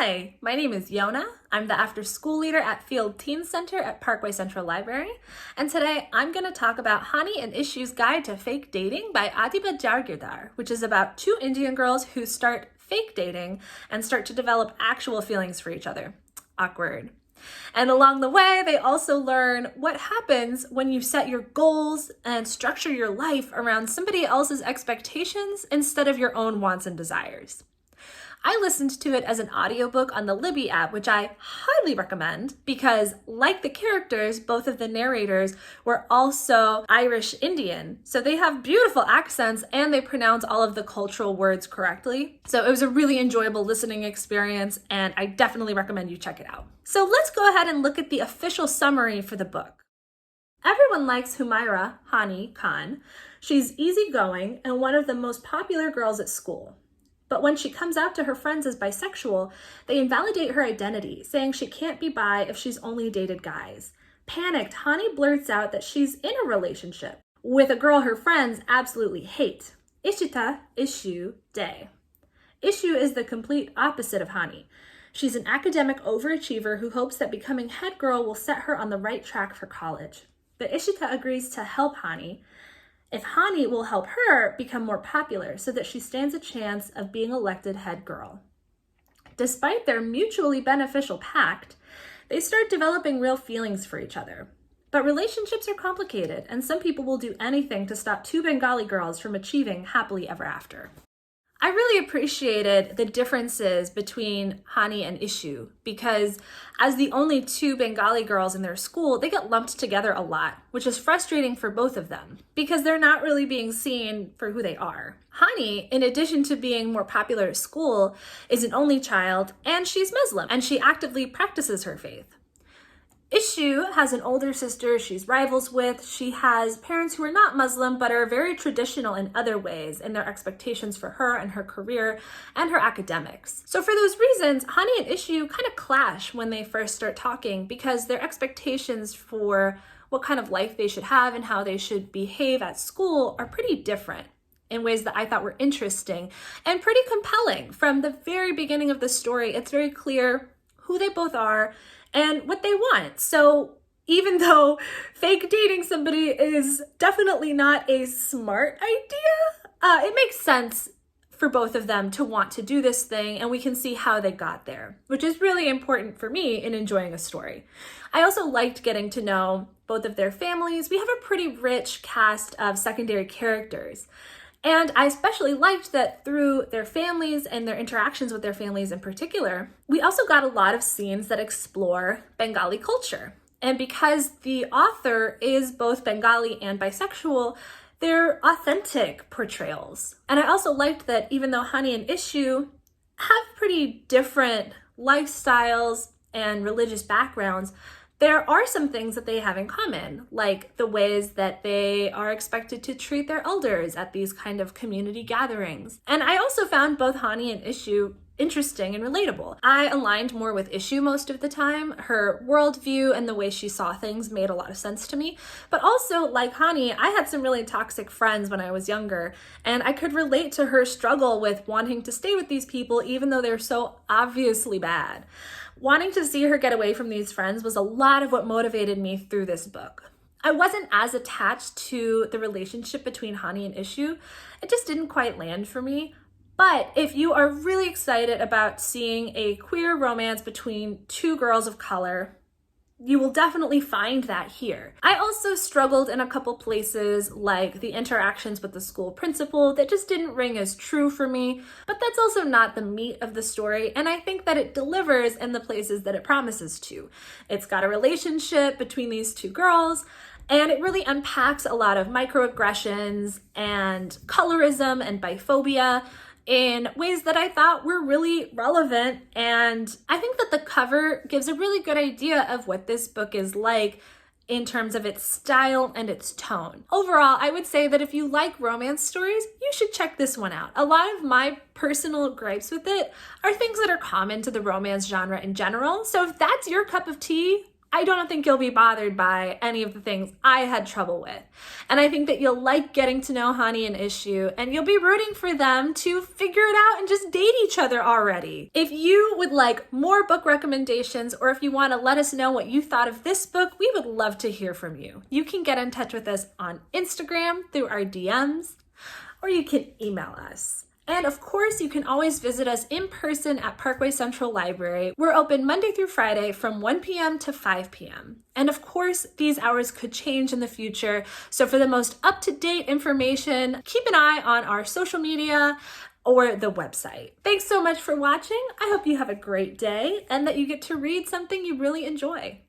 Hi, my name is Yona. I'm the after school leader at Field Teen Center at Parkway Central Library. And today I'm going to talk about Hani and Ishu's Guide to Fake Dating by Adiba Jaigirdar, which is about two Indian girls who start fake dating and start to develop actual feelings for each other. Awkward. And along the way, they also learn what happens when you set your goals and structure your life around somebody else's expectations instead of your own wants and desires. I listened to it as an audiobook on the Libby app, which I highly recommend because, like the characters, both of the narrators were also Irish Indian. So they have beautiful accents and they pronounce all of the cultural words correctly. So it was a really enjoyable listening experience and I definitely recommend you check it out. So let's go ahead and look at the official summary for the book. Everyone likes Humaira, Hani Khan. She's easygoing and one of the most popular girls at school. But when she comes out to her friends as bisexual, they invalidate her identity, saying she can't be bi if she's only dated guys. Panicked, Hani blurts out that she's in a relationship with a girl her friends absolutely hate. Ishita, Ishu, Day. Ishu is the complete opposite of Hani. She's an academic overachiever who hopes that becoming head girl will set her on the right track for college. But Ishita agrees to help Hani if Hani will help her become more popular so that she stands a chance of being elected head girl. Despite their mutually beneficial pact, they start developing real feelings for each other. But relationships are complicated, and some people will do anything to stop two Bengali girls from achieving happily ever after. I really appreciated the differences between Hani and Ishu because as the only two Bengali girls in their school, they get lumped together a lot, which is frustrating for both of them because they're not really being seen for who they are. Hani, in addition to being more popular at school, is an only child and she's Muslim and she actively practices her faith. Ishu has an older sister she's rivals with. She has parents who are not Muslim but are very traditional in other ways in their expectations for her and her career and her academics. So for those reasons, Hani and Ishu kind of clash when they first start talking because their expectations for what kind of life they should have and how they should behave at school are pretty different in ways that I thought were interesting and pretty compelling. From the very beginning of the story, it's very clear who they both are and what they want. So even though fake dating somebody is definitely not a smart idea, it makes sense for both of them to want to do this thing, and we can see how they got there, which is really important for me in enjoying a story. I also liked getting to know both of their families. We have a pretty rich cast of secondary characters. And I especially liked that through their families and their interactions with their families in particular, we also got a lot of scenes that explore Bengali culture. And because the author is both Bengali and bisexual, they're authentic portrayals. And I also liked that even though Hani and Ishu have pretty different lifestyles and religious backgrounds, there are some things that they have in common, like the ways that they are expected to treat their elders at these kind of community gatherings. And I also found both Hani and Ishu interesting and relatable. I aligned more with Ishu most of the time. Her worldview and the way she saw things made a lot of sense to me. But also, like Hani, I had some really toxic friends when I was younger, and I could relate to her struggle with wanting to stay with these people even though they're so obviously bad. Wanting to see her get away from these friends was a lot of what motivated me through this book. I wasn't as attached to the relationship between Hani and Ishu. It just didn't quite land for me. But if you are really excited about seeing a queer romance between two girls of color, you will definitely find that here. I also struggled in a couple places, like the interactions with the school principal that just didn't ring as true for me, but that's also not the meat of the story, and I think that it delivers in the places that it promises to. It's got a relationship between these two girls, and it really unpacks a lot of microaggressions and colorism and biphobia in ways that I thought were really relevant. And I think that the cover gives a really good idea of what this book is like in terms of its style and its tone. Overall, I would say that if you like romance stories, you should check this one out. A lot of my personal gripes with it are things that are common to the romance genre in general. So if that's your cup of tea, I don't think you'll be bothered by any of the things I had trouble with. And I think that you'll like getting to know Hani and Ishu, and you'll be rooting for them to figure it out and just date each other already. If you would like more book recommendations, or if you want to let us know what you thought of this book, we would love to hear from you. You can get in touch with us on Instagram through our DMs, or you can email us. And of course, you can always visit us in person at Parkway Central Library. We're open Monday through Friday from 1 p.m. to 5 p.m. And of course, these hours could change in the future. So for the most up-to-date information, keep an eye on our social media or the website. Thanks so much for watching. I hope you have a great day and that you get to read something you really enjoy.